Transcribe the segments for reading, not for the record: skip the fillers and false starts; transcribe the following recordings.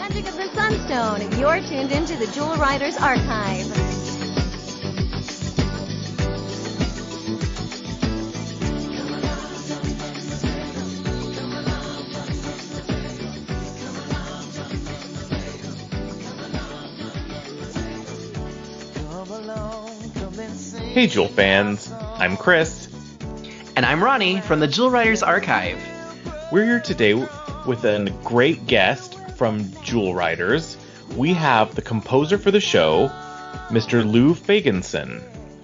magic of the Sunstone. You're tuned into the Jewel Riders Archive. Hey Jewel fans, I'm Chris. And I'm Ronnie from the Jewel Riders Archive. We're here today with a great guest from Jewel Riders. We have the composer for the show, Mr. Lou Fagenson.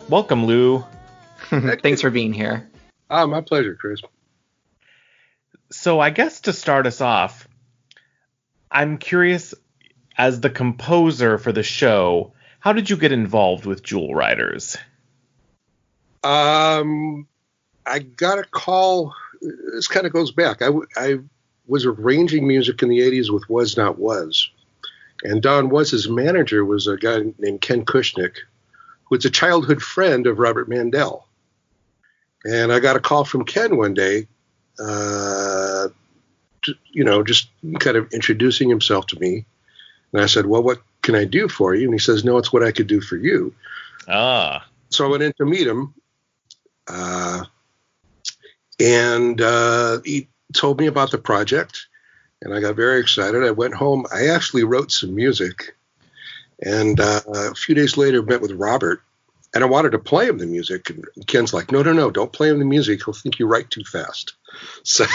Welcome, Lou. Thanks for being here. My pleasure, Chris. So I guess to start us off, I'm curious, as the composer for the show, how did you get involved with Jewel Riders? I got a call. This kind of goes back. I was arranging music in the 80s with Was Not Was. And Don Was's manager was a guy named Ken Kushnick, who was a childhood friend of Robert Mandel. And I got a call from Ken one day, just kind of introducing himself to me. And I said, well, what can I do for you? And he says, no, it's what I could do for you. So I went in to meet him. And he told me about the project, and I got very excited. I went home. I actually wrote some music, and a few days later met with Robert, and I wanted to play him the music. And Ken's like, no, don't play him the music. He'll think you write too fast. So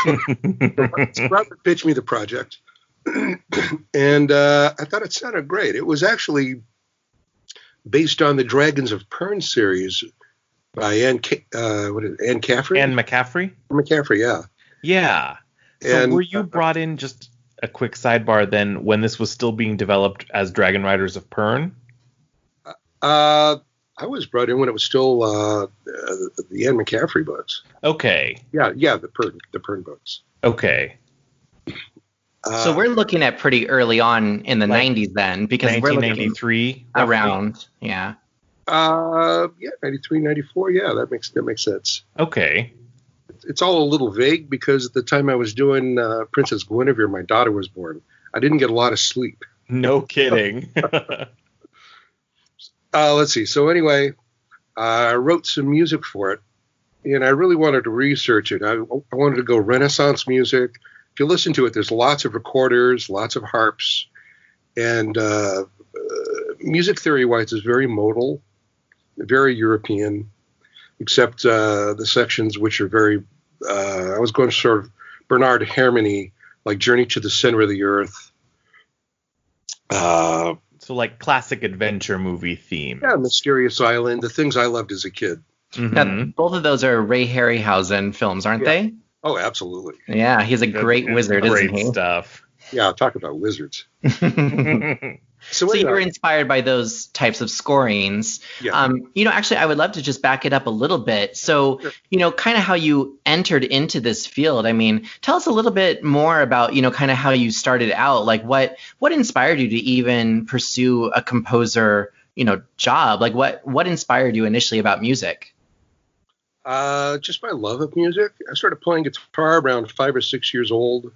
Robert pitched me the project, and I thought it sounded great. It was actually based on the Dragons of Pern series by Anne McCaffrey? Anne McCaffrey? McCaffrey, yeah. Yeah. So were you brought in, just a quick sidebar then, when this was still being developed as Dragon Riders of Pern? I was brought in when it was still the Anne McCaffrey books. Okay. Yeah, the Pern books. Okay. So we're looking at pretty early on in the 90s then, because we're looking 1993 around, yeah. 93, 94. Yeah, that makes sense. Okay. It's all a little vague because at the time I was doing Princess Gwenevere, my daughter was born. I didn't get a lot of sleep. No kidding. Let's see. So anyway, I wrote some music for it, and I really wanted to research it. I wanted to go Renaissance music. If you listen to it, there's lots of recorders, lots of harps, and music theory-wise is very modal. Very European, except the sections which are very, I was going sort of Bernard Herrmann-y, like Journey to the Center of the Earth. So like classic adventure movie theme. Yeah, Mysterious Island, the things I loved as a kid. Mm-hmm. Now, both of those are Ray Harryhausen films, aren't they? Oh, absolutely. Yeah, he's a great wizard, isn't he? Great stuff. Yeah, talk about wizards. So you were inspired by those types of scorings. Yeah. Actually, I would love to just back it up a little bit. So, Sure. Kind of how you entered into this field. I mean, tell us a little bit more about, kind of how you started out. Like what inspired you to even pursue a composer, job? Like what inspired you initially about music? Just my love of music. I started playing guitar around 5 or 6 years old.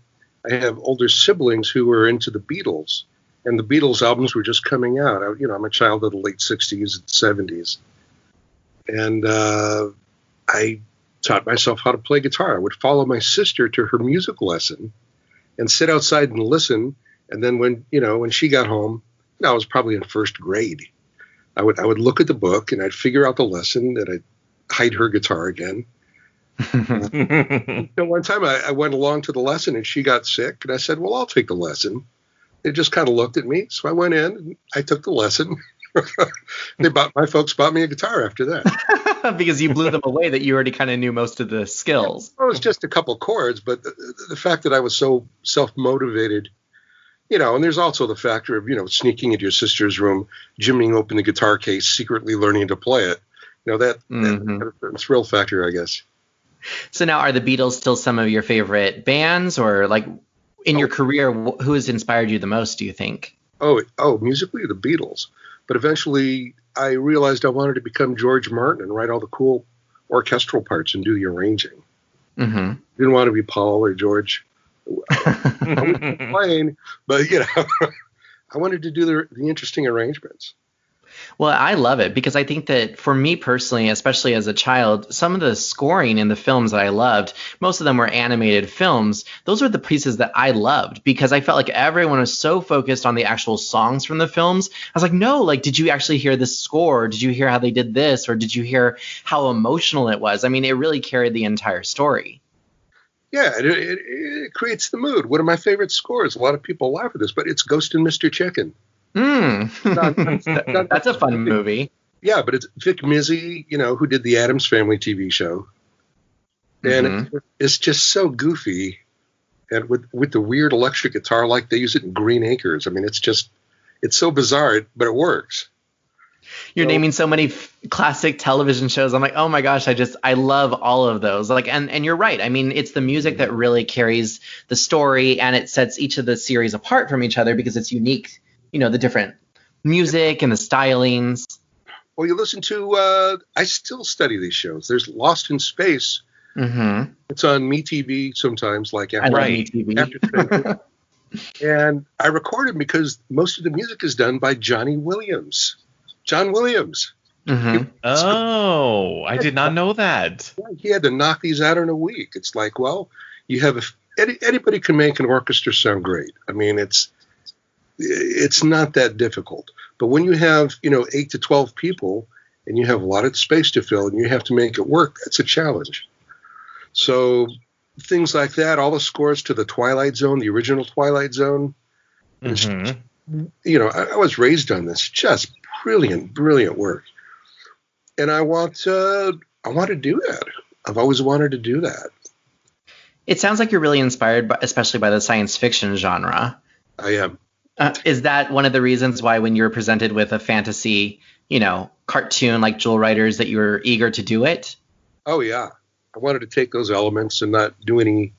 I have older siblings who were into the Beatles. And the Beatles albums were just coming out. I'm a child of the late 60s and 70s. And I taught myself how to play guitar. I would follow my sister to her music lesson and sit outside and listen. And then when she got home, I was probably in first grade. I would look at the book and I'd figure out the lesson and I'd hide her guitar again. One time I went along to the lesson and she got sick. And I said, well, I'll take the lesson. They just kind of looked at me. So I went in and I took the lesson. My folks bought me a guitar after that. Because you blew them away that you already kind of knew most of the skills. It was just a couple chords, but the fact that I was so self-motivated, and there's also the factor of, sneaking into your sister's room, jimmying open the guitar case, secretly learning to play it. That kind of thrill factor, I guess. So now are the Beatles still some of your favorite bands, or like in your career, who has inspired you the most, do you think? Oh, musically, the Beatles. But eventually I realized I wanted to become George Martin and write all the cool orchestral parts and do the arranging. Mm-hmm. Didn't want to be Paul or George. I wouldn't complain, but I wanted to do the interesting arrangements. Well, I love it because I think that for me personally, especially as a child, some of the scoring in the films that I loved, most of them were animated films. Those were the pieces that I loved because I felt like everyone was so focused on the actual songs from the films. I was like, no, like, did you actually hear the score? Did you hear how they did this? Or did you hear how emotional it was? I mean, it really carried the entire story. Yeah, it creates the mood. One of my favorite scores, a lot of people laugh at this, but it's Ghost and Mr. Chicken. That's a fun movie. Yeah, but it's Vic Mizzy, who did the Addams Family TV show. And it's just so goofy. And with the weird electric guitar, like they use it in Green Acres. I mean, it's so bizarre, but it works. You're naming so many classic television shows. I'm like, oh my gosh, I love all of those. Like, and you're right. I mean, it's the music that really carries the story, and it sets each of the series apart from each other because it's unique. The different music and the stylings. Well, you listen to, I still study these shows. There's Lost in Space. Mm-hmm. It's on MeTV sometimes, like after, MeTV. And I record it because most of the music is done by John Williams. Mm-hmm. I did not know that. He had to knock these out in a week. It's like, well, you have anybody can make an orchestra sound great. I mean, it's not that difficult. But when you have, 8 to 12 people and you have a lot of space to fill and you have to make it work, that's a challenge. So things like that, all the scores to the Twilight Zone, the original Twilight Zone, I was raised on this, just brilliant work. And I want to do that. I've always wanted to do that. It sounds like you're really inspired, especially by the science fiction genre. I am. Is that one of the reasons why when you were presented with a fantasy, cartoon like Jewel Riders that you were eager to do it? Oh, yeah. I wanted to take those elements and not do any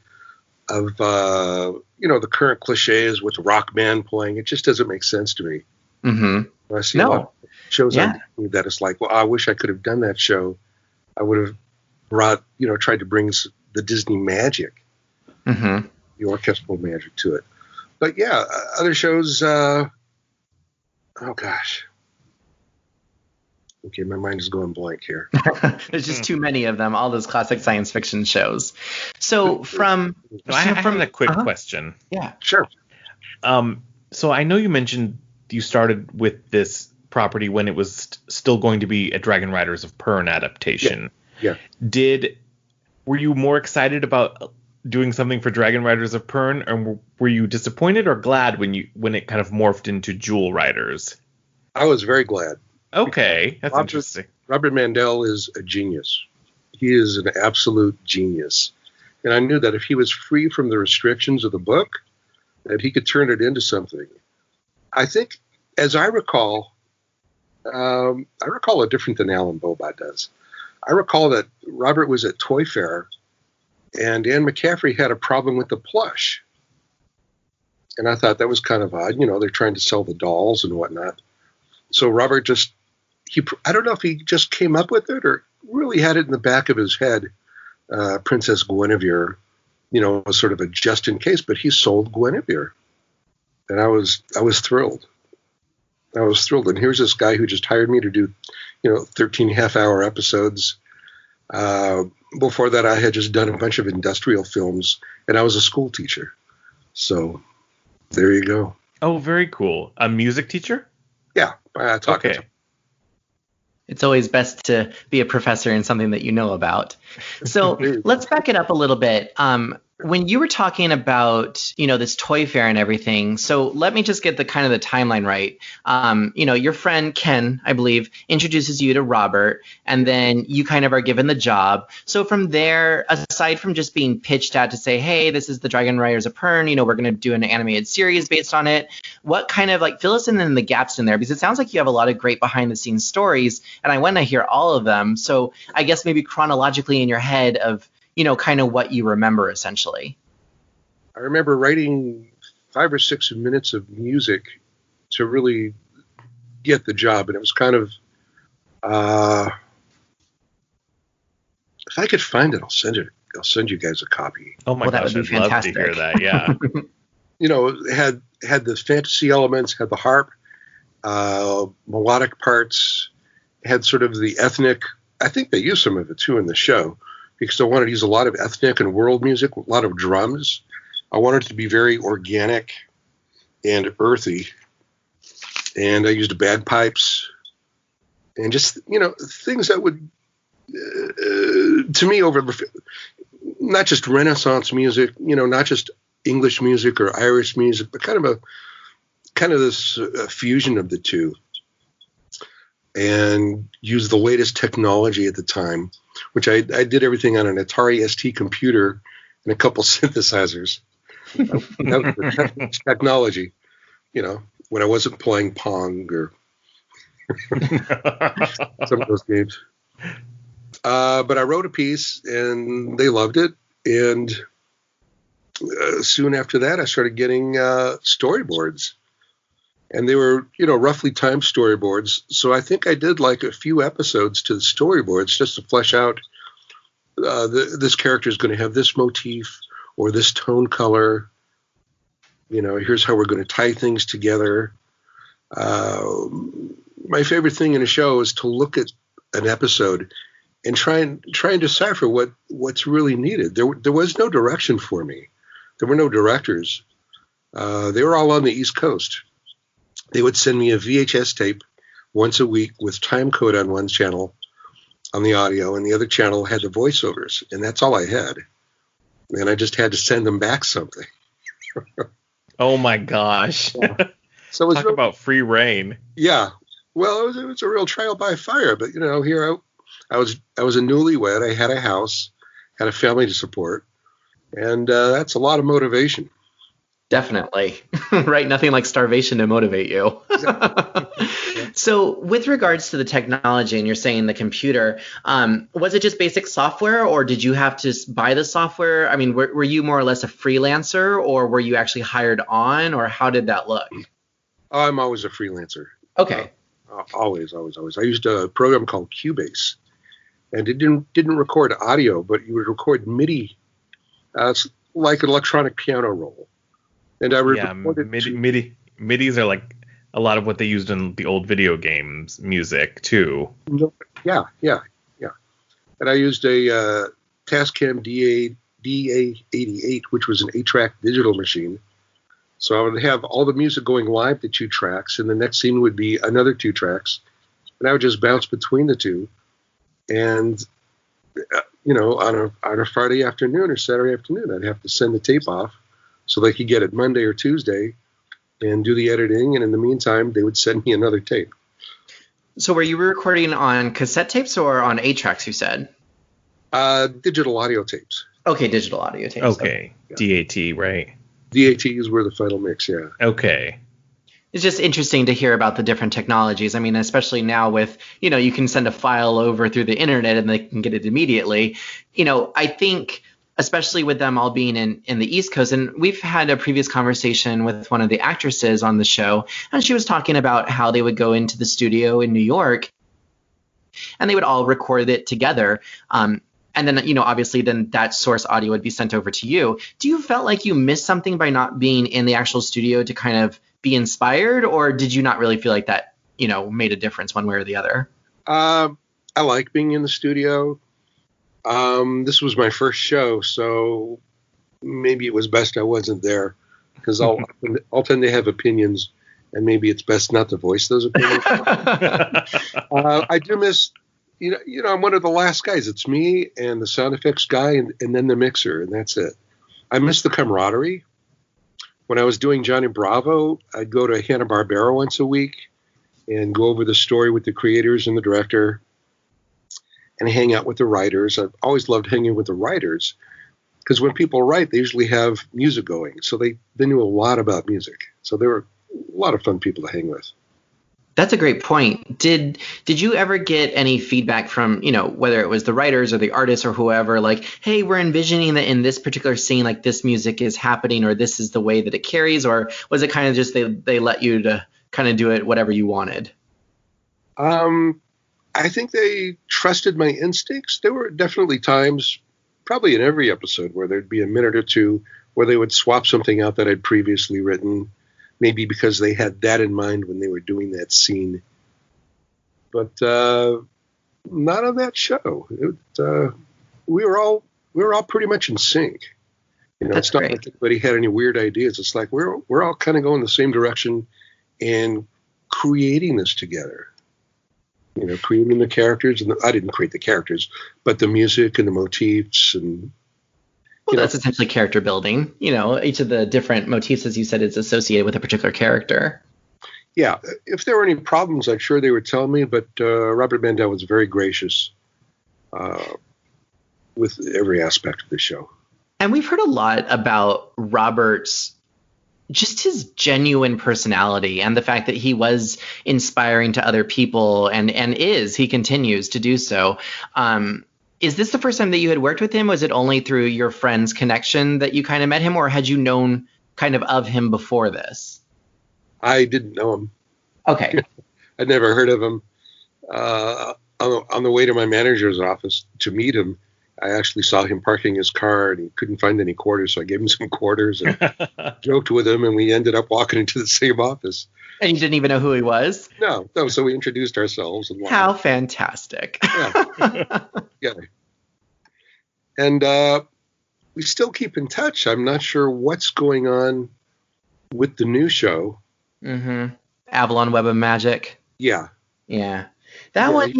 of, the current cliches with rock band playing. It just doesn't make sense to me. Mm-hmm. I see a lot of shows on TV that it's like, well, I wish I could have done that show. I would have tried to bring the Disney magic, the orchestral magic to it. But yeah, other shows, oh gosh. Okay, my mind is going blank here. There's just too many of them, all those classic science fiction shows. So I have a quick question. Yeah. Sure. So I know you mentioned you started with this property when it was still going to be a Dragon Riders of Pern adaptation. Yeah. Were you more excited about doing something for Dragon Riders of Pern, or were you disappointed or glad when it kind of morphed into Jewel Riders? I was very glad. Okay, that's interesting. Robert Mandel is a genius. He is an absolute genius. And I knew that if he was free from the restrictions of the book, that he could turn it into something. I think, as I recall it different than Alan Bobot does. I recall that Robert was at Toy Fair, and Anne McCaffrey had a problem with the plush. And I thought that was kind of odd. They're trying to sell the dolls and whatnot. So Robert I don't know if he just came up with it or really had it in the back of his head. Princess Gwenevere, was sort of a just in case, but he sold Gwenevere. And I was thrilled. I was thrilled. And here's this guy who just hired me to do, 13 half-hour episodes. Before that, I had just done a bunch of industrial films, and I was a school teacher. So there you go. Oh, very cool. A music teacher? Yeah, I talk. Okay. It's always best to be a professor in something that you know about. So let's back it up a little bit. When you were talking about, this toy fair and everything, so let me just get the timeline right. Your friend Ken, I believe, introduces you to Robert, and then you kind of are given the job. So from there, aside from just being pitched at to say, hey, this is the Dragon Riders of Pern, we're going to do an animated series based on it. What kind of fill us in the gaps in there? Because it sounds like you have a lot of great behind the scenes stories, and I want to hear all of them. So I guess maybe chronologically in your head of, kind of what you remember, essentially. I remember writing 5 or 6 minutes of music to really get the job. And it was kind of, if I could find it, I'll send it send you guys a copy. Oh my Well, that gosh, would be I'd love to fantastic. hear that. Yeah. It had the fantasy elements, had the harp, melodic parts, had sort of the ethnic. I think they used some of it too in the show because I wanted to use a lot of ethnic and world music, a lot of drums. I wanted it to be very organic and earthy, and I used bagpipes and just things that would to me not just Renaissance music, not just English music or Irish music, but kind of this fusion of the two, and use the latest technology at the time, which I did everything on an Atari ST computer and a couple synthesizers. That was the technology, when I wasn't playing Pong or some of those games. But I wrote a piece and they loved it. And soon after that, I started getting storyboards. And they were, roughly timed storyboards. So I think I did like a few episodes to the storyboards just to flesh out this character is going to have this motif or this tone color. Here's how we're going to tie things together. My favorite thing in a show is to look at an episode and try and decipher what's really needed. There was no direction for me. There were no directors. They were all on the East Coast. They would send me a VHS tape once a week with time code on one channel on the audio, and the other channel had the voiceovers, and that's all I had. And I just had to send them back something. Oh my gosh. Yeah. So it was Talk about free reign. Yeah. Well, it was a real trial by fire, but here I was a newlywed. I had a house, had a family to support, and that's a lot of motivation. Definitely. Right? Nothing like starvation to motivate you. So with regards to the technology, and you're saying the computer, was it just basic software, or did you have to buy the software? I mean, were you more or less a freelancer, or were you actually hired on, or how did that look? I'm always a freelancer. Okay. Always. I used a program called Cubase, and it didn't record audio, but you would record MIDI. It's like an electronic piano roll. And I recorded MIDIs are like a lot of what they used in the old video games music too. Yeah. And I used a Tascam DA88, which was an 8-track digital machine. So I would have all the music going live to 2 tracks, and the next scene would be another 2 tracks, and I would just bounce between the two. And on a Friday afternoon or Saturday afternoon, I'd have to send the tape off so they could get it Monday or Tuesday and do the editing. And in the meantime, they would send me another tape. So were you recording on cassette tapes or on 8 tracks, you said? Digital audio tapes. Okay, digital audio tapes. Okay, yeah. DAT, right? DATs were the final mix, yeah. Okay. It's just interesting to hear about the different technologies. I mean, especially now with, you can send a file over through the internet and they can get it immediately. I think especially with them all being in the East Coast. And we've had a previous conversation with one of the actresses on the show, and she was talking about how they would go into the studio in New York and they would all record it together. And then, obviously then that source audio would be sent over to you. Do you felt like you missed something by not being in the actual studio to kind of be inspired, or did you not really feel like that, made a difference one way or the other? I like being in the studio. This was my first show, so maybe it was best I wasn't there, because I'll tend to have opinions, and maybe it's best not to voice those opinions. I do miss, I'm one of the last guys. It's me and the sound effects guy, and then the mixer, and that's it. I miss the camaraderie. When I was doing Johnny Bravo, I'd go to Hanna-Barbera once a week and go over the story with the creators and the director, and hang out with the writers. I've always loved hanging with the writers, because when people write, they usually have music going. So they knew a lot about music. So they were a lot of fun people to hang with. That's a great point. Did you ever get any feedback from, whether it was the writers or the artists or whoever, like, hey, we're envisioning that in this particular scene, like this music is happening, or this is the way that it carries? Or was it kind of just they let you to kind of do it whatever you wanted? I think they trusted my instincts. There were definitely times probably in every episode where there'd be a minute or two where they would swap something out that I'd previously written, maybe because they had that in mind when they were doing that scene. But not on that show. We were all pretty much in sync. That's it's not great. like anybody had any weird ideas. It's like we're all kind of going the same direction and creating this together. Creating the characters, and I didn't create the characters, but the music and the motifs and. Well, that's essentially character building. Each of the different motifs, as you said, is associated with a particular character. Yeah, if there were any problems, I'm sure they would tell me. But Robert Mandel was very gracious with every aspect of the show. And we've heard a lot about Robert's, just his genuine personality and the fact that he was inspiring to other people and he continues to do so. Is this the first time that you had worked with him? Was it only through your friend's connection that you kind of met him, or had you known kind of him before this? I didn't know him. Okay. I'd never heard of him. On the way to my manager's office to meet him, I actually saw him parking his car, and he couldn't find any quarters, so I gave him some quarters and joked with him, and we ended up walking into the same office. And you didn't even know who he was? No, so we introduced ourselves. And how fantastic. Yeah. And we still keep in touch. I'm not sure what's going on with the new show. Mm-hmm. Avalon Web of Magic. Yeah. Yeah. That one,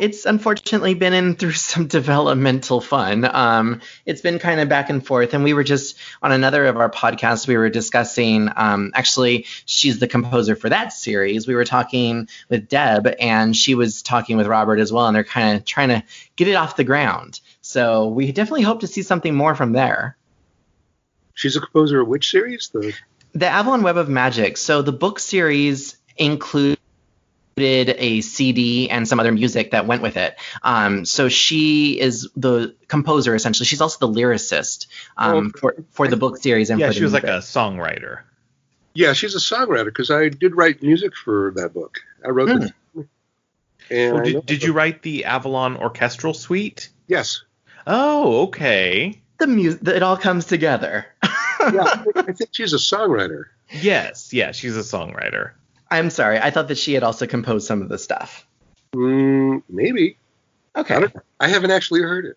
it's unfortunately been in through some developmental fun. It's been kind of back and forth. And we were just on another of our podcasts, we were discussing, actually, she's the composer for that series. We were talking with Deb, and she was talking with Robert as well. And they're kind of trying to get it off the ground. So we definitely hope to see something more from there. She's a composer of which series? The Avalon Web of Magic. So the book series includes a CD and some other music that went with it. So she is the composer, essentially. She's also the lyricist for the book series. And yeah, for she the was music. like a songwriter. Yeah, she's a songwriter because I did write music for that book. I wrote the. And did you write the Avalon Orchestral Suite? Yes. Oh, okay. It all comes together. Yeah, I think she's a songwriter. Yes, she's a songwriter. I'm sorry. I thought that she had also composed some of the stuff. Maybe. Okay. I haven't actually heard it.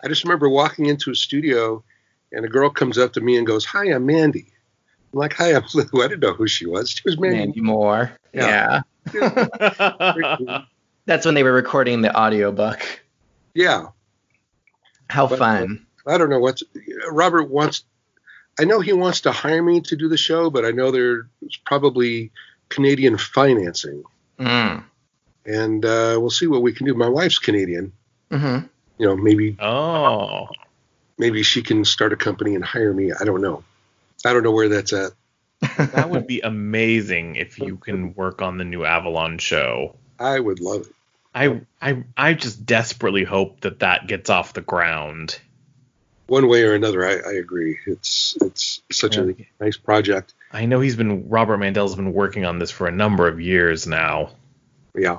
I just remember walking into a studio, and a girl comes up to me and goes, "Hi, I'm Mandy." I'm like, "Hi, I'm Lou." I didn't know who she was. She was Mandy Moore. Yeah. That's when they were recording the audiobook. Yeah. How fun. I don't know Robert wants. I know he wants to hire me to do the show, but I know there's probably Canadian financing. And we'll see what we can do. My wife's Canadian. Mm-hmm. Maybe. Oh. Maybe she can start a company and hire me. I don't know. I don't know where that's at. That would be amazing if you can work on the new Avalon show. I would love it. I just desperately hope that gets off the ground. One way or another, I agree. It's such a nice project. I know Robert Mandel's been working on this for a number of years now. Yeah.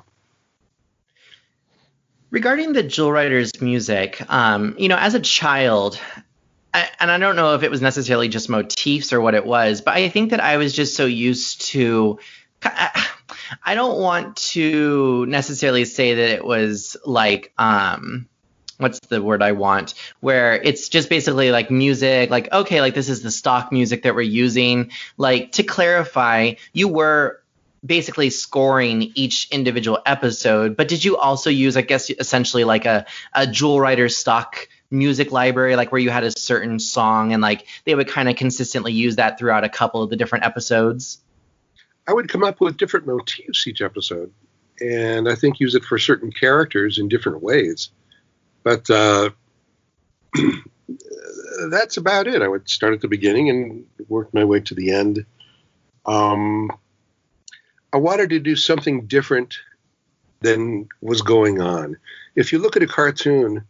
Regarding the Jewel Riders music, as a child, and I don't know if it was necessarily just motifs or what it was, but I think that I was just so used to. I don't want to necessarily say that it was like, what's the word I want? Where it's just basically like music, like, okay, like this is the stock music that we're using. Like, to clarify, you were basically scoring each individual episode, but did you also use, I guess, essentially like a Jewel Rider stock music library, like where you had a certain song and like they would kind of consistently use that throughout a couple of the different episodes? I would come up with different motifs each episode, and I think use it for certain characters in different ways. But that's about it. I would start at the beginning and work my way to the end. I wanted to do something different than was going on. If you look at a cartoon,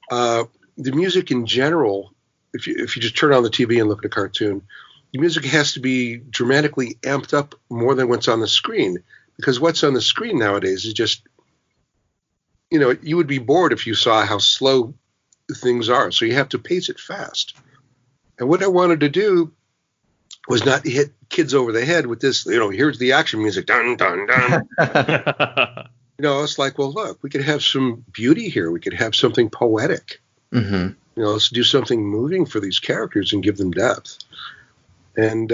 the music in general, if you just turn on the TV and look at a cartoon, the music has to be dramatically amped up more than what's on the screen, because what's on the screen nowadays is just, you would be bored if you saw how slow things are. So you have to pace it fast. And what I wanted to do was not hit kids over the head with this, here's the action music, dun, dun, dun. It's like, well, look, we could have some beauty here. We could have something poetic. Mm-hmm. Let's do something moving for these characters and give them depth. And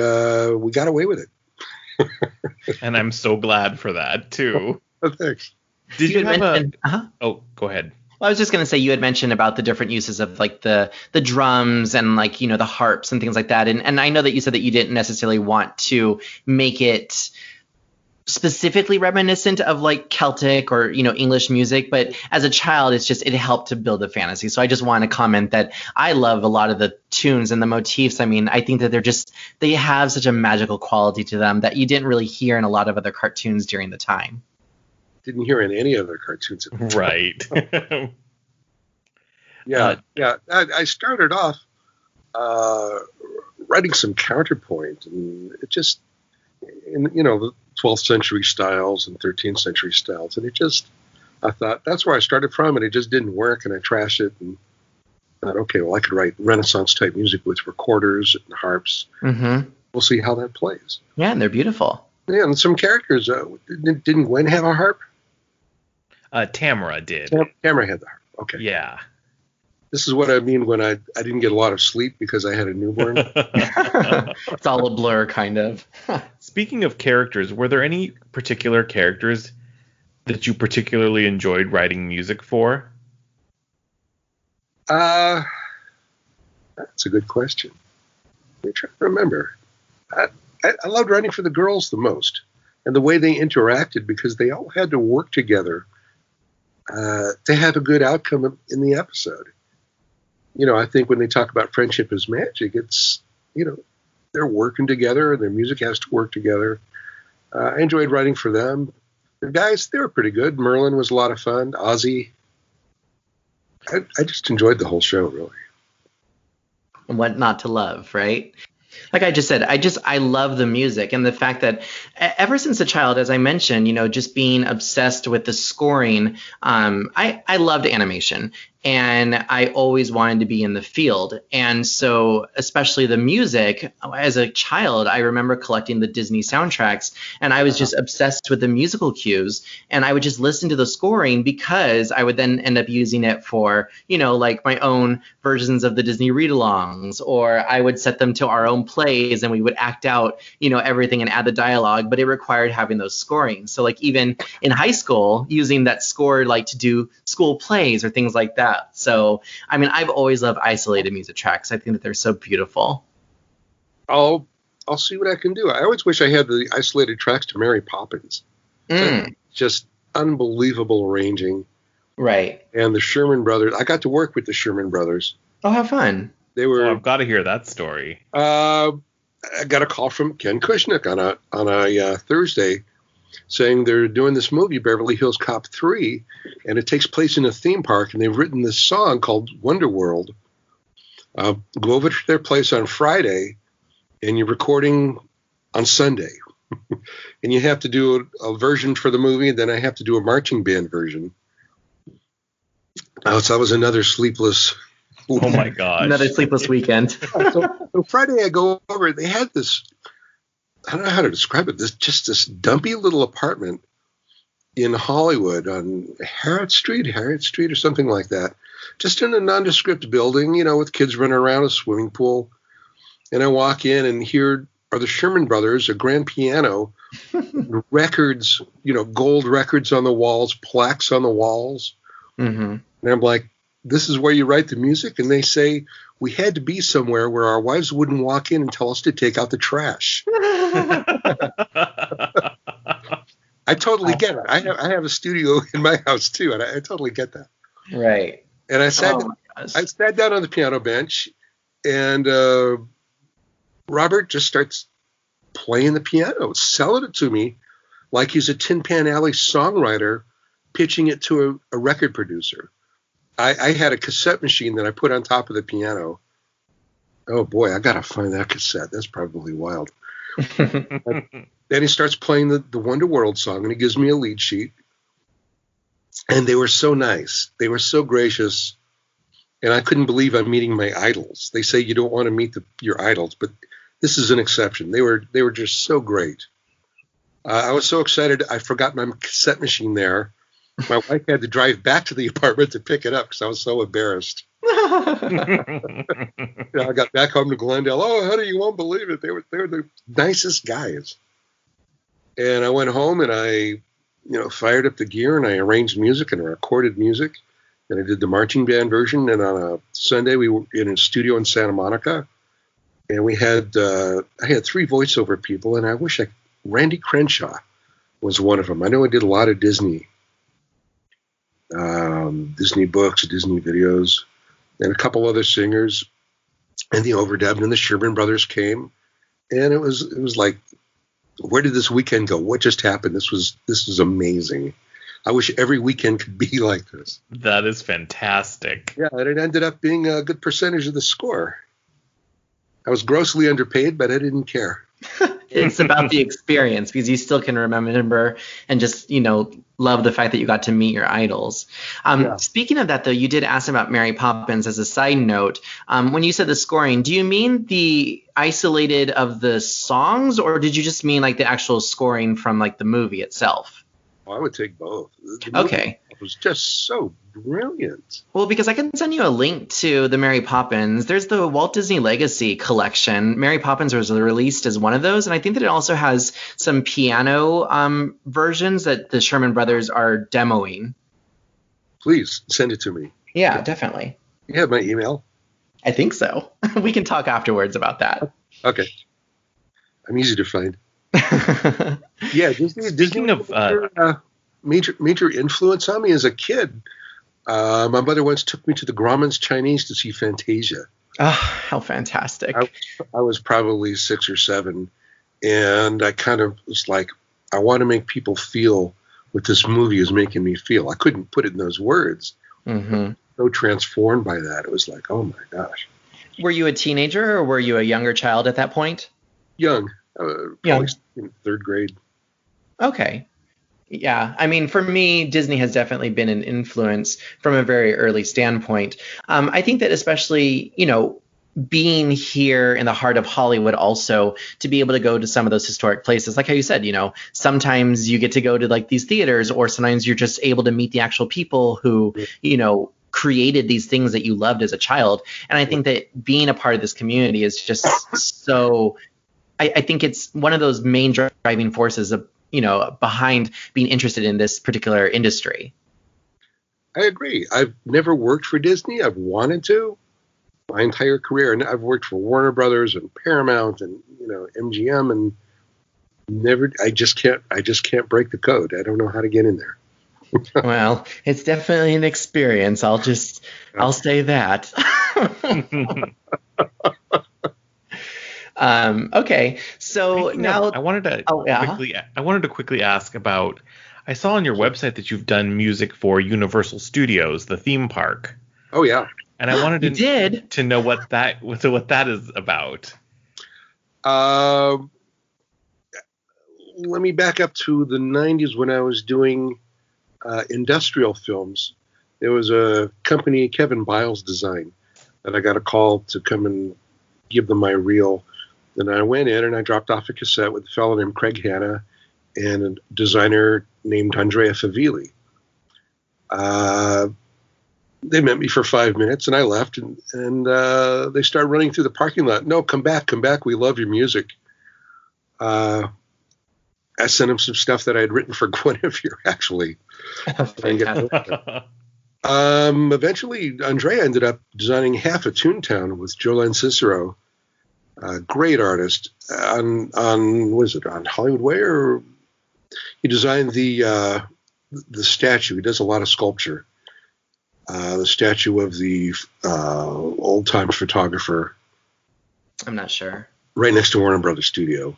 we got away with it. And I'm so glad for that, too. Thanks. Did you have Oh, go ahead. Well, I was just going to say, you had mentioned about the different uses of like the drums and like, the harps and things like that. And I know that you said that you didn't necessarily want to make it specifically reminiscent of like Celtic or, English music. But as a child, it helped to build the fantasy. So I just want to comment that I love a lot of the tunes and the motifs. I mean, I think that they have such a magical quality to them that you didn't really hear in a lot of other cartoons during the time. Didn't hear in any other cartoons. Right. Yeah. I started off writing some counterpoint, and it just, the 12th century styles and 13th century styles, and I thought that's where I started from, and it just didn't work, and I trashed it, and thought, okay, well, I could write Renaissance type music with recorders and harps. Mm-hmm. We'll see how that plays. Yeah, and they're beautiful. Yeah, and some characters. Didn't Gwen have a harp? Tamara did. Tamara had the harp. Okay. Yeah. This is what I mean when I didn't get a lot of sleep because I had a newborn. It's all a blur, kind of. Speaking of characters, were there any particular characters that you particularly enjoyed writing music for? That's a good question. I'm trying to remember. I loved writing for the girls the most, and the way they interacted, because they all had to work together to have a good outcome in the episode. I think when they talk about friendship is magic, it's, they're working together and their music has to work together. I enjoyed writing for them. The guys, they were pretty good. Merlin was a lot of fun. Ozzy. I just enjoyed the whole show, really. And what not to love, right? Like I just said, I love the music, and the fact that ever since a child, as I mentioned, just being obsessed with the scoring, I loved animation. And I always wanted to be in the field. And so especially the music, as a child, I remember collecting the Disney soundtracks, and I was just obsessed with the musical cues. And I would just listen to the scoring because I would then end up using it for, like my own versions of the Disney read-alongs, or I would set them to our own plays and we would act out, everything and add the dialogue, but it required having those scoring. So like even in high school, using that score like to do school plays or things like that. So, I mean, I've always loved isolated music tracks. I think that they're so beautiful. I'll see what I can do. I always wish I had the isolated tracks to Mary Poppins. Just unbelievable arranging. Right. And the Sherman brothers. I got to work with the Sherman brothers. Oh, how fun. They were. Oh, I've got to hear that story. I got a call from Ken Kushnick on a Thursday, saying they're doing this movie, Beverly Hills Cop 3, and it takes place in a theme park, and they've written this song called Wonder World. Go over to their place on Friday, and you're recording on Sunday. And you have to do a version for the movie, and then I have to do a marching band version. So that was another sleepless Oh, my gosh. Another sleepless weekend. So Friday I go over, they had this, I don't know how to describe it, this dumpy little apartment in Hollywood on Harriet Street or something like that. Just in a nondescript building, with kids running around, a swimming pool. And I walk in, and here are the Sherman brothers, a grand piano, records, gold records on the walls, plaques on the walls. Mm-hmm. And I'm like, this is where you write the music? And they say, we had to be somewhere where our wives wouldn't walk in and tell us to take out the trash. I totally get it. I have a studio in my house too, and I totally get that. Right. And I sat down on the piano bench, and Robert just starts playing the piano, selling it to me like he's a Tin Pan Alley songwriter pitching it to a record producer. I had a cassette machine that I put on top of the piano. Oh boy, I gotta find that cassette. That's probably wild. Then he starts playing the Wonder World song, and he gives me a lead sheet. And they were so nice. They were so gracious. And I couldn't believe I'm meeting my idols. They say you don't want to meet your idols, but this is an exception. They were just so great. I was so excited, I forgot my cassette machine there. My wife had to drive back to the apartment to pick it up because I was so embarrassed. I got back home to Glendale. Oh, honey, you won't believe it. They were the nicest guys. And I went home and I, fired up the gear and I arranged music and I recorded music. And I did the marching band version. And on a Sunday, we were in a studio in Santa Monica. And we had, I had 3 voiceover people. And I wish Randy Crenshaw was one of them. I know I did a lot of Disney books, Disney videos, and a couple other singers, and the overdubbed, and the Sherman brothers came, and it was like, where did this weekend go? What just happened? This was amazing. I wish every weekend could be like this. That is fantastic. Yeah, and it ended up being a good percentage of the score. I was grossly underpaid, but I didn't care. It's about the experience because you still can remember and just, love the fact that you got to meet your idols. Speaking of that, though, you did ask about Mary Poppins as a side note. When you said the scoring, do you mean the isolated of the songs, or did you just mean like the actual scoring from like the movie itself? Well, I would take both. Okay. It was just so brilliant. Well, because I can send you a link to the Mary Poppins. There's the Walt Disney Legacy collection. Mary Poppins was released as one of those, and I think that it also has some piano versions that the Sherman brothers are demoing. Please send it to me. Yeah, definitely. You have my email? I think so. We can talk afterwards about that. Okay. I'm easy to find. Yeah, Disney of major influence on me as a kid. My mother once took me to the Grauman's Chinese to see Fantasia. Oh, how fantastic. I was probably 6 or 7, and I kind of was like, I want to make people feel what this movie is making me feel. I couldn't put it in those words. Mm-hmm. So transformed by that. It was like, oh my gosh. Were you a teenager or were you a younger child at that point? Young. Probably in 3rd grade. Okay. Yeah. I mean, for me, Disney has definitely been an influence from a very early standpoint. I think that especially, being here in the heart of Hollywood also, to be able to go to some of those historic places, like how you said, sometimes you get to go to like these theaters, or sometimes you're just able to meet the actual people who, created these things that you loved as a child. And I think that being a part of this community is just so, I think it's one of those main driving forces of, behind being interested in this particular industry. I agree. I've never worked for Disney. I've wanted to my entire career. And I've worked for Warner Brothers and Paramount and, MGM, and I just can't break the code. I don't know how to get in there. Well, it's definitely an experience. I'll say that. Okay, so now I wanted to quickly ask about. I saw on your website that you've done music for Universal Studios, the theme park. Oh yeah, and I wanted to know what that is about. Let me back up to the 90s when I was doing industrial films. There was a company, Kevin Biles Design, that I got a call to come and give them my reel. Then I went in and I dropped off a cassette with a fellow named Craig Hanna and a designer named Andrea Favilli. They met me for 5 minutes and I left, and they started running through the parking lot. No, come back. We love your music. I sent them some stuff that I had written for Gwenevere, actually. Eventually, Andrea ended up designing half of Toontown with Jolene Cicero. Great artist on Hollywood Way, or he designed the statue. He does a lot of sculpture. The statue of the old time photographer. I'm not sure. Right next to Warner Brothers Studio.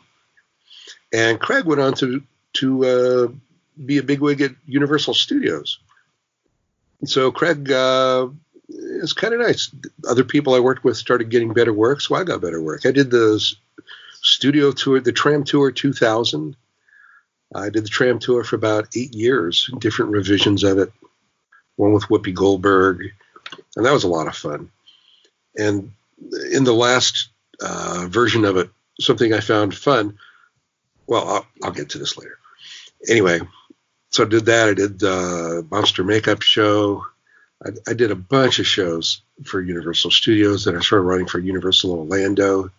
And Craig went on to be a bigwig at Universal Studios. And so Craig is kind of nice. Other people I worked with started getting better work, so I got better work. I did the studio tour, the Tram Tour 2000. I did the Tram Tour for about 8 years, different revisions of it. One with Whoopi Goldberg, And that was a lot of fun. And in the last version of it, something I found fun, well, I'll get to this later. Anyway, so I did that. I did the Monster Makeup Show. I did a bunch of shows for Universal Studios, and I started writing for Universal Orlando.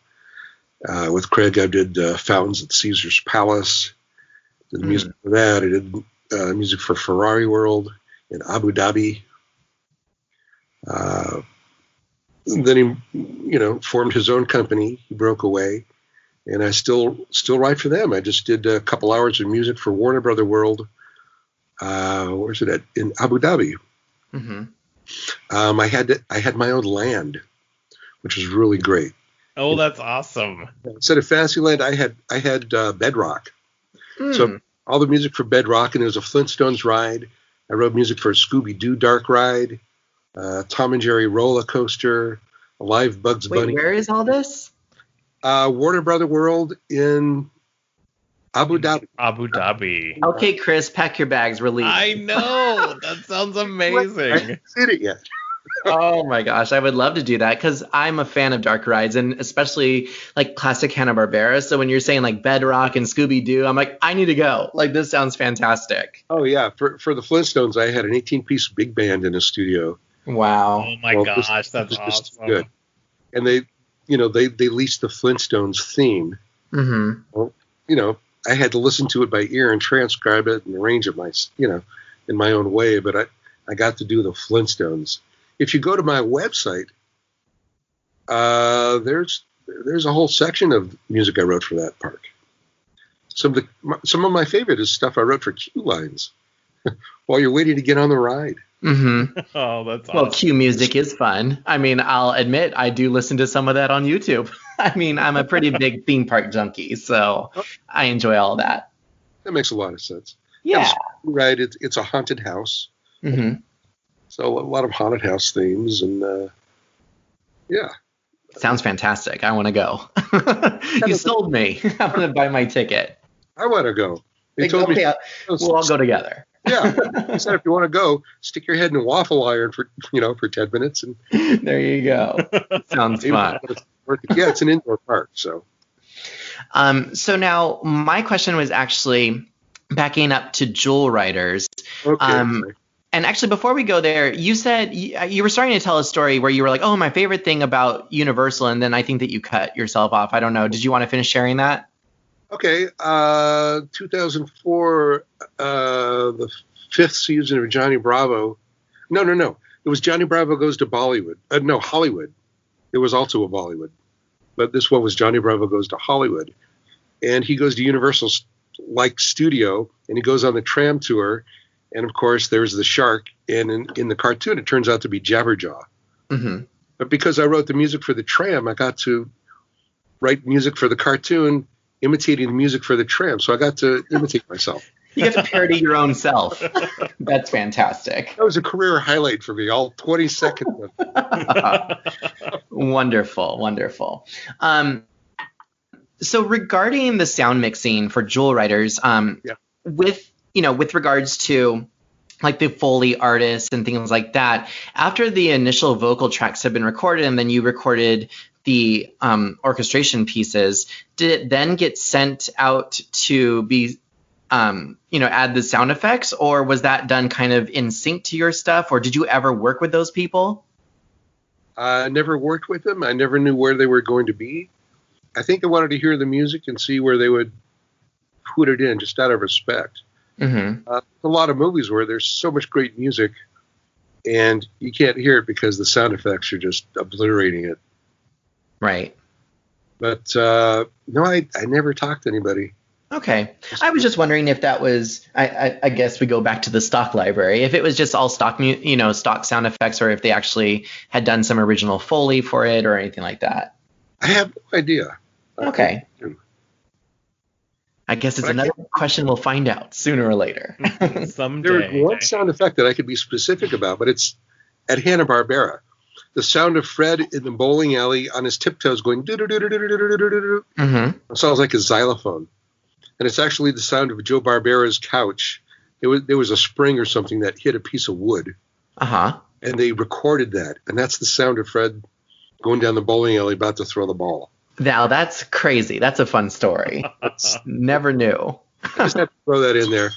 With Craig, I did Fountains at Caesar's Palace. Did the music for that. I did music for Ferrari World in Abu Dhabi. Then he, formed his own company. He broke away, and I still write for them. I just did a couple hours of music for Warner Brother World. Where's it at? In Abu Dhabi. Mm-hmm. I had my own land, which was really great. Oh, that's awesome. Instead of Fantasyland, I had Bedrock. So all the music for Bedrock, and it was a Flintstones ride. I wrote music for a Scooby-Doo dark ride, Tom and Jerry roller coaster, a live Bugs Bunny. Wait, where is all this? Warner Brother World in Abu Dhabi. Abu Dhabi. Okay, Chris, pack your bags. We're leaving. I know. That sounds amazing. I haven't seen it yet. Oh my gosh, I would love to do that because I'm a fan of dark rides and especially like classic Hanna-Barbera. So when you're saying like Bedrock and Scooby-Doo, I'm like, I need to go. Like, this sounds fantastic. Oh yeah, for the Flintstones, I had an 18-piece big band in a studio. Wow. Oh my gosh, that's awesome. Good. And they leased the Flintstones theme. Mm-hmm. Well, I had to listen to it by ear and transcribe it and arrange it in my own way. But I got to do the Flintstones. If you go to my website, there's a whole section of music I wrote for that park. Some of my favorite is stuff I wrote for queue lines while you're waiting to get on the ride. Mm-hmm. Oh, that's awesome. Well, queue music is fun. I mean, I'll admit I do listen to some of that on YouTube. I mean, I'm a pretty big theme park junkie, so I enjoy all of that. That makes a lot of sense. Yeah. Right. It's a haunted house. Mm-hmm. So a lot of haunted house themes and yeah. Sounds fantastic. I want to go. You sold me. I'm going to buy my ticket. I want to go. They told me we'll all go together. Yeah. He said if you want to go, stick your head in a waffle iron for 10 minutes and there you go. Sounds fun. Yeah, it's an indoor park, so. So now my question was actually backing up to Jewel Riders. Okay. And actually, before we go there, you said you were starting to tell a story where you were like, oh, my favorite thing about Universal, and then I think that you cut yourself off. I don't know. Did you want to finish sharing that? Okay. 2004, the 5th season of Johnny Bravo. No. It was Johnny Bravo Goes to Bollywood. Hollywood. It was also a Bollywood. But this one was Johnny Bravo Goes to Hollywood. And he goes to Universal's studio, and he goes on the tram tour. And, of course, there's the shark. And in the cartoon, it turns out to be Jabberjaw. Mm-hmm. But because I wrote the music for the tram, I got to write music for the cartoon, imitating the music for the tram. So I got to imitate myself. You get to parody your own self. That's fantastic. That was a career highlight for me, all 20 seconds of it. Wonderful. So regarding the sound mixing for Jewel Riders, with regards to like the Foley artists and things like that, after the initial vocal tracks have been recorded and then you recorded the orchestration pieces, did it then get sent out to be, add the sound effects, or was that done kind of in sync to your stuff, or did you ever work with those people? I never worked with them. I never knew where they were going to be. I think I wanted to hear the music and see where they would put it in, just out of respect. Mm-hmm. A lot of movies where there's so much great music and you can't hear it because the sound effects are just obliterating it. Right. But no, I never talked to anybody. Okay. I was just wondering if that was, I guess we go back to the stock library, if it was just all stock, stock sound effects, or if they actually had done some original Foley for it or anything like that. I have no idea. Okay. I guess it's another question we'll find out sooner or later. Someday. There's one sound effect that I could be specific about, but it's at Hanna-Barbera. The sound of Fred in the bowling alley on his tiptoes going do-do-do-do-do-do-do-do-do. Mm-hmm. It sounds like a xylophone. And it's actually the sound of Joe Barbera's couch. There was a spring or something that hit a piece of wood. Uh-huh. and they recorded that, and that's the sound of Fred going down the bowling alley about to throw the ball. Now that's crazy. That's a fun story. Never knew. I just had to throw that in there.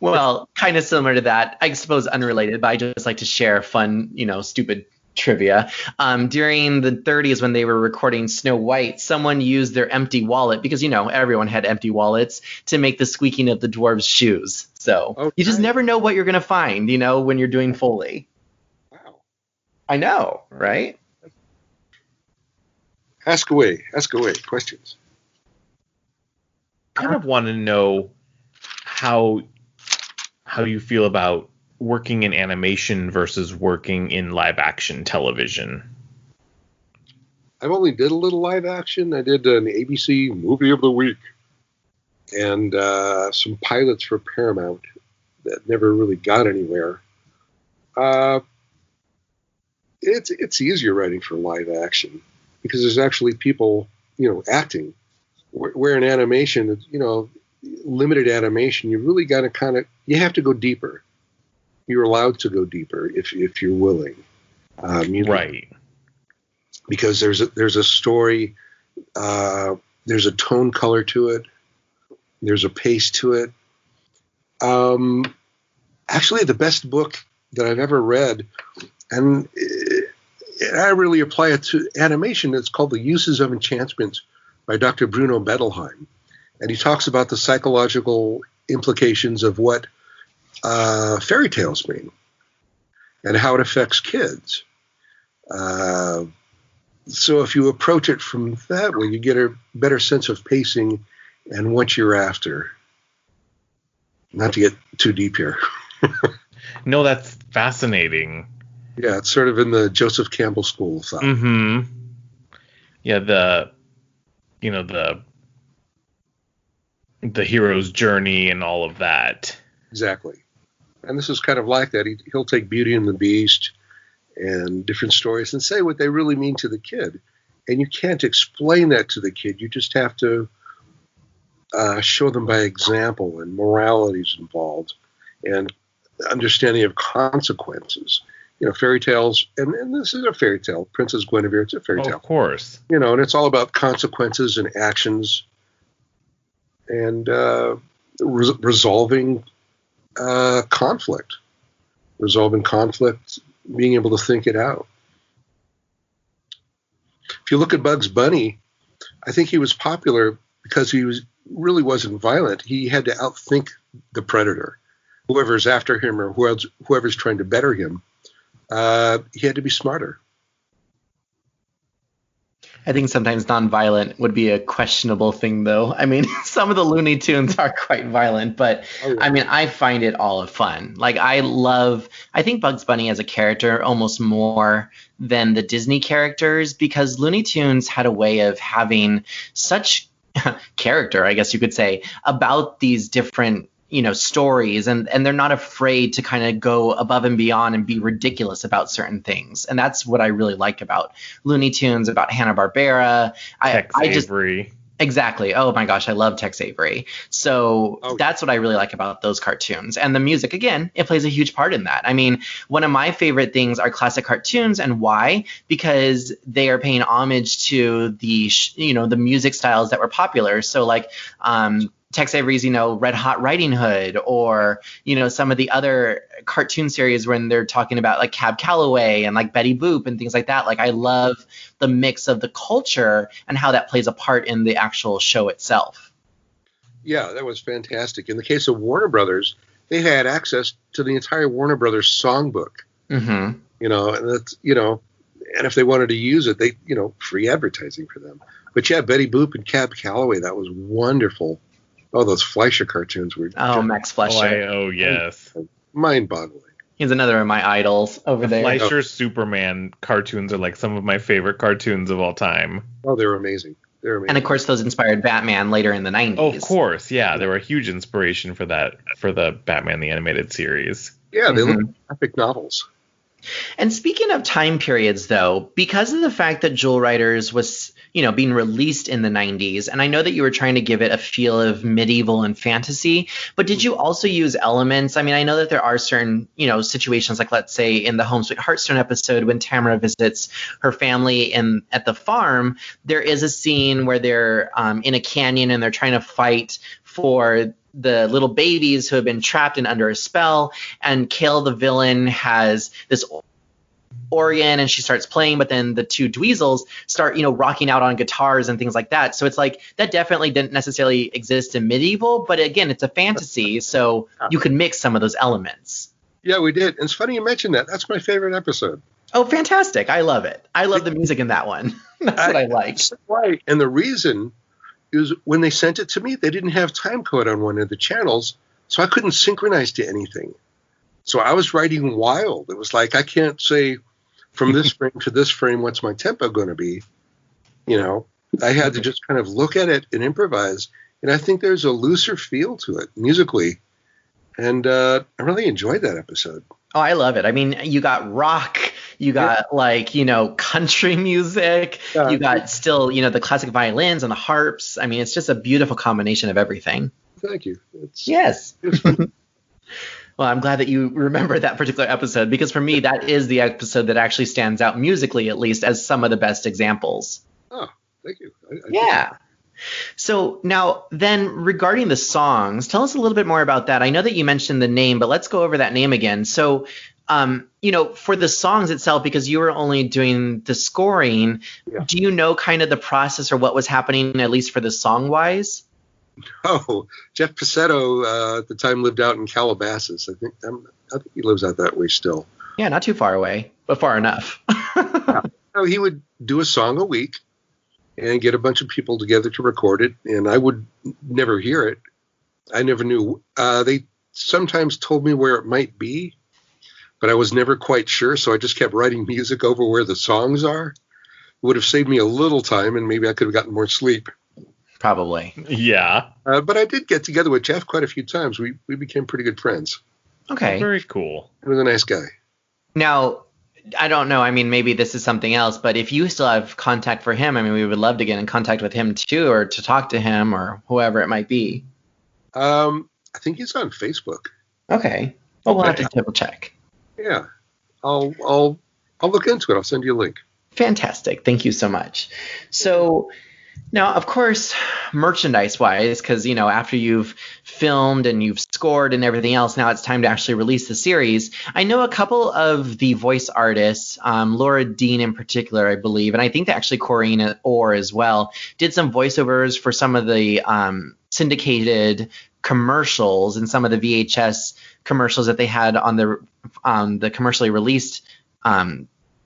Well, kind of similar to that. I suppose unrelated, but I just like to share fun, stupid trivia. During the 30s, when they were recording Snow White, someone used their empty wallet, because, everyone had empty wallets, to make the squeaking of the dwarves' shoes. So you just never know what you're going to find, when you're doing Foley. Wow. I know, right? Ask away. Questions. I kind of want to know how you feel about working in animation versus working in live action television. I've only did a little live action. I did an ABC Movie of the Week and some pilots for Paramount that never really got anywhere. It's easier writing for live action because there's actually people, acting. Where in animation, limited animation, you really got to you have to go deeper. You're allowed to go deeper if you're willing. Right. Because there's a story, there's a tone color to it, there's a pace to it. Actually, the best book that I've ever read, and I really apply it to animation, it's called The Uses of Enchantment by Dr. Bruno Bettelheim. And he talks about the psychological implications of what fairy tales mean and how it affects kids. So if you approach it from that way, you get a better sense of pacing and what you're after. Not to get too deep here. No, that's fascinating. Yeah, it's sort of in the Joseph Campbell school of thought. Mm-hmm. Yeah, the hero's journey and all of that. Exactly. And this is kind of like that. He'll take Beauty and the Beast and different stories and say what they really mean to the kid. And you can't explain that to the kid. You just have to show them by example, and moralities involved and understanding of consequences. Fairy tales, and this is a fairy tale. Princess Gwenevere, it's a fairy tale. Of course. And it's all about consequences and actions and resolving conflict, being able to think it out. If you look at Bugs Bunny, I think he was popular because he really wasn't violent. He had to outthink the predator, whoever's after him or whoever's trying to better him. He had to be smarter. I think sometimes nonviolent would be a questionable thing, though. I mean, some of the Looney Tunes are quite violent, but I find it all fun. Like, I think Bugs Bunny as a character almost more than the Disney characters, because Looney Tunes had a way of having such character, I guess you could say, about these different stories, and they're not afraid to kind of go above and beyond and be ridiculous about certain things. And that's what I really like about Looney Tunes, about Hanna-Barbera. Tex Avery. Exactly. Oh my gosh, I love Tex Avery. So that's what I really like about those cartoons. And the music, again, it plays a huge part in that. I mean, one of my favorite things are classic cartoons. And why? Because they are paying homage to the music styles that were popular. So like Tex Avery's, Red Hot Riding Hood, or, some of the other cartoon series when they're talking about like Cab Calloway and like Betty Boop and things like that. Like, I love the mix of the culture and how that plays a part in the actual show itself. Yeah, that was fantastic. In the case of Warner Brothers, they had access to the entire Warner Brothers songbook. Mm-hmm. And that's, and if they wanted to use it, they, free advertising for them. But yeah, Betty Boop and Cab Calloway, that was wonderful. Oh, those Fleischer cartoons were. Oh, Max Fleischer. Oh, yes. Mind-boggling. He's another of my idols over there. Fleischer Superman cartoons are like some of my favorite cartoons of all time. Oh, they're amazing. And of course, those inspired Batman later in the 90s. Oh, of course, yeah. They were a huge inspiration for the Batman the Animated Series. Yeah, they look like graphic novels. And speaking of time periods, though, because of the fact that Jewel Riders was, being released in the 90s, and I know that you were trying to give it a feel of medieval and fantasy, but did you also use elements? I mean, I know that there are certain, situations, like let's say in the Home Sweet Hearthstone episode when Tamara visits her family at the farm, there is a scene where they're in a canyon and they're trying to fight for the little babies who have been trapped and under a spell, and Kale the villain has this organ and she starts playing, but then the two dweezils start, rocking out on guitars and things like that. So it's like that definitely didn't necessarily exist in medieval, but again, it's a fantasy, so you could mix some of those elements. Yeah, we did. And it's funny you mentioned that. That's my favorite episode. Oh, fantastic. I love it. I love the music in that one. That's what I like. Right. And the reason is when they sent it to me, they didn't have time code on one of the channels, so I couldn't synchronize to anything. So I was writing wild. It was like, I can't say from this frame to this frame, what's my tempo going to be? I had to just kind of look at it and improvise. And I think there's a looser feel to it musically. And I really enjoyed that episode. Oh, I love it. I mean, you got rock, you got country music, you got still, the classic violins and the harps. I mean, it's just a beautiful combination of everything. Thank you. Yes. Well, I'm glad that you remember that particular episode, because for me, that is the episode that actually stands out musically, at least, as some of the best examples. Oh, thank you. Yeah. So now then, regarding the songs, tell us a little bit more about that. I know that you mentioned the name, but let's go over that name again. So, for the songs itself, because you were only doing the scoring, do you know kind of the process or what was happening, at least for the song wise? Oh, Jeff Pacetto at the time lived out in Calabasas. I think he lives out that way still. Yeah, not too far away, but far enough. So he would do a song a week and get a bunch of people together to record it, and I would never hear it. I never knew. They sometimes told me where it might be, but I was never quite sure, so I just kept writing music over where the songs are. It would have saved me a little time, and maybe I could have gotten more sleep. Probably. Yeah. But I did get together with Jeff quite a few times. We became pretty good friends. Okay. Very cool. He was a nice guy. Now, I don't know. I mean, maybe this is something else, but if you still have contact for him, I mean, we would love to get in contact with him too, or to talk to him, or whoever it might be. I think he's on Facebook. Okay. Well, we'll have to double check. Yeah. I'll look into it. I'll send you a link. Fantastic. Thank you so much. So now, of course, merchandise-wise, because, after you've filmed and you've scored and everything else, now it's time to actually release the series. I know a couple of the voice artists, Laura Dean in particular, I believe, and I think that actually Corinne Orr as well, did some voiceovers for some of the syndicated commercials and some of the VHS commercials that they had on the commercially released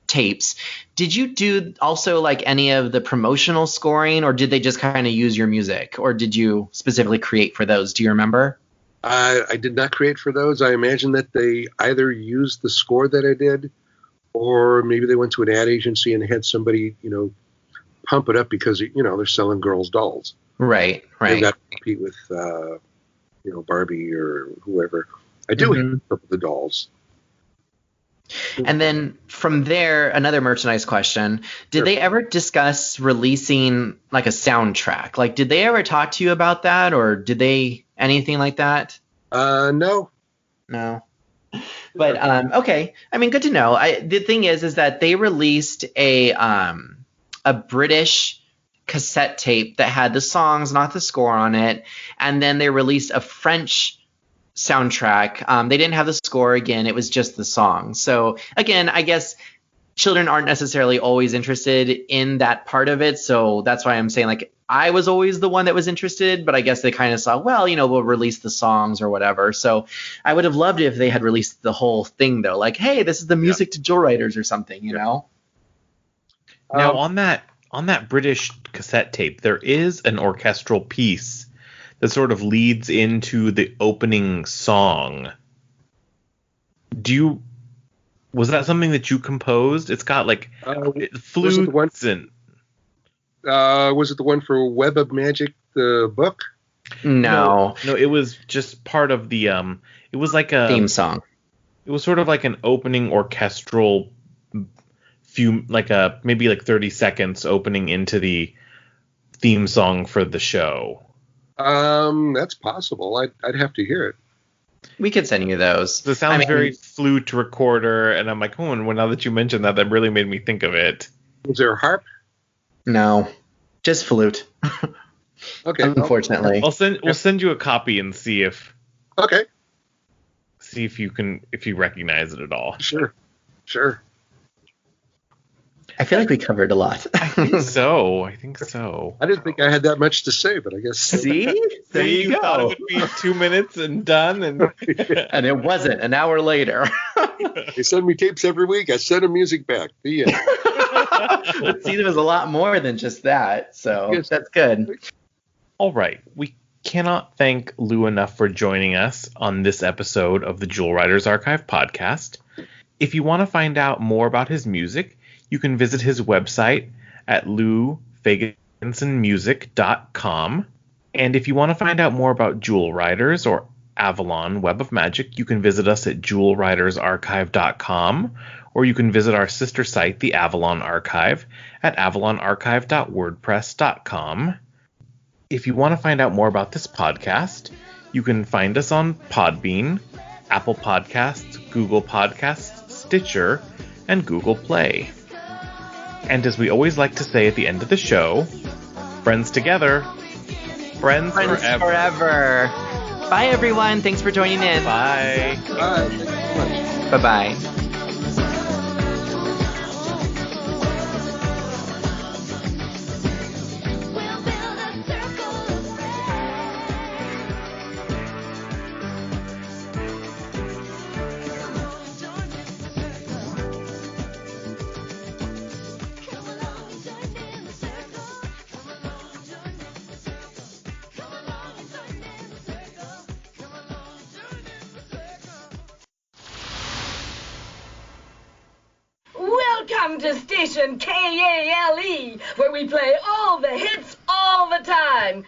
tapes. Did you do also any of the promotional scoring, or did they just kind of use your music, or did you specifically create for those? Do you remember? I did not create for those. I imagine that they either used the score that I did, or maybe they went to an ad agency and had somebody, pump it up because, they're selling girls' dolls. Right. They've got to compete with, Barbie or whoever. I do have some of the dolls. And then from there, another merchandise question. Did they ever discuss releasing a soundtrack? Did they ever talk to you about that, or did they anything like that? No. No. But okay. I mean, good to know. The thing is that they released a British cassette tape that had the songs, not the score on it, and then they released a French soundtrack. They didn't have the score again. It was just the song. So again, I guess children aren't necessarily always interested in that part of it. So that's why I'm saying I was always the one that was interested, but I guess they kind of saw, well, we'll release the songs or whatever. So I would have loved it if they had released the whole thing though. Hey, this is the music to Jewel Riders or something, you know? Now on that British cassette tape, there is an orchestral piece that sort of leads into the opening song. Was that something that you composed? It's got flutes and... was it the one for Web of Magic, the book? No, it was just part of the it was like a theme song. It was sort of like an opening orchestral maybe like 30 seconds opening into the theme song for the show. That's possible. I'd have to hear it. We could send you those. So it sounds very flute recorder, and I'm like, and now that you mentioned that really made me think of it. Was there a harp? No, just flute. Okay. Unfortunately. We'll send you a copy and see if you recognize it at all. Sure. I feel like we covered a lot. I think so. I didn't think I had that much to say, but I guess. See? There you go. Thought it would be 2 minutes and done, and and it wasn't. An hour later. They send me tapes every week. I send them music back. The end. But see, there was a lot more than just that, so yes. That's good. All right. We cannot thank Lou enough for joining us on this episode of the Jewel Writers Archive podcast. If you want to find out more about his music, you can visit his website at loufagensonmusic.com. And if you want to find out more about Jewel Writers or Avalon Web of Magic, you can visit us at jewelwritersarchive.com, or you can visit our sister site, the Avalon Archive, at avalonarchive.wordpress.com. If you want to find out more about this podcast, you can find us on Podbean, Apple Podcasts, Google Podcasts, Stitcher, and Google Play. And as we always like to say at the end of the show, friends together, friends forever. Bye, everyone. Thanks for joining in. Bye. Bye. Thank you so much. Bye-bye. Welcome to station KALE, where we play all the hits all the time.